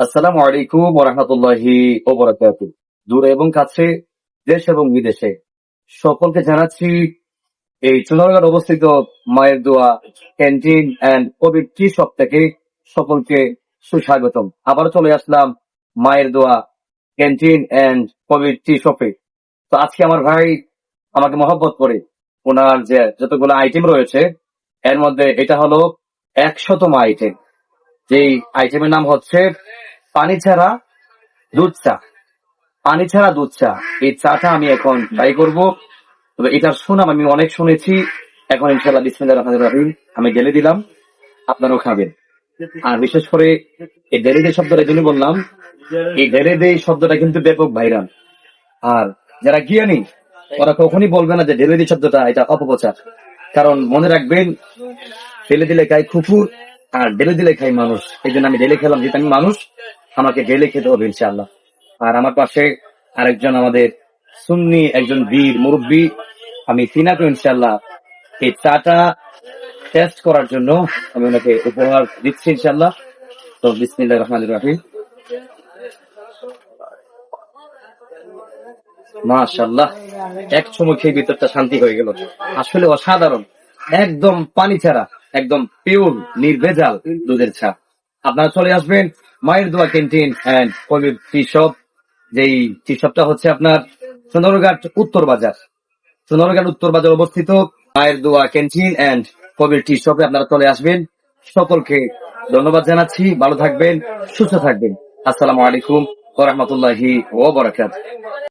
আসসালামু আলাইকুম ওয়া রাহমাতুল্লাহি ওয়া বারাকাতুহু। দূরে এবং কাছে, দেশ এবং বিদেশে সকলকে জানাচ্ছি এই চুনারগড় অবস্থিত মায়ের দোয়া canteen and Covid T shop থেকে সকলকে সুস্বাগতম। আবার চলে আসলাম মায়ের দোয়া ক্যান্টিন অ্যান্ড কোভিড টি শপে। তো আজকে আমার ভাই আমাকে মহব্বত করে ওনার যে যতগুলো আইটেম রয়েছে এর মধ্যে এটা হলো ১০০তম আইটেম। যেই আইটেমের নাম হচ্ছে পানি ছাড়া দুধ চা। পানি ছাড়া দুধ চা, এই চাটা আমি এখন ট্রাই করব। তবে এটার সুনাম আমি অনেক শুনেছি। এখন ইনশাল্লাহ বিসমিল্লাহির রহমানির রহিম আমি ঢেলে দিলাম, আপনারাও খাবেন। আর বিশেষ করে এই ঢেলে দে শব্দটা এই জন্য বললাম, এই ঢেলে দে শব্দটা কিন্তু ব্যাপক ভাইরাল। আর যারা জ্ঞানী ওরা কখনই বলবে না যে ঢেলে দে শব্দটা এটা অপপ্রচার। কারণ মনে রাখবেন, ঢেলে দিলে খাই কুকুর আর ঢেলে দিলে খাই মানুষ। এই জন্য আমি ঢেলে খেলাম, যেহেতু আমি মানুষ আমাকে ঢেলে খেতে হবে ইনশাআল্লাহ। আর আমার পাশে আরেকজন আমাদের সুন্নি একজন বীর মুরব্বী, আমি তিনাকে ইনশাআল্লাহ এই চাটা টেস্ট করার জন্য আমি ওনাকে উপহার দিচ্ছি ইনশাআল্লাহ। তো বিসমিল্লাহির রহমানির রহিম। মাশাআল্লাহ, এক চুমুকে ভিতরটা শান্তি হয়ে গেল। আসলে অসাধারণ, একদম পানি ছাড়া, একদম পিওর নির্ভেজাল দুধের চা। আপনারা চলে আসবেন মায়ের দোয়া canteen and Covid T shop. যেই টি শপটা হচ্ছে আপনার সোনারঘাট উত্তর বাজার, সোনারঘাট উত্তর বাজার অবস্থিত মায়ের দোয়া ক্যান্টিন অ্যান্ড কোভিড টি শপে আপনারা চলে আসবেন। সকলকে ধন্যবাদ জানাচ্ছি। ভালো থাকবেন, সুস্থ থাকবেন। আসসালামু আলাইকুম ওয়া রাহমাতুল্লাহি ওয়া বারাকাতুহু।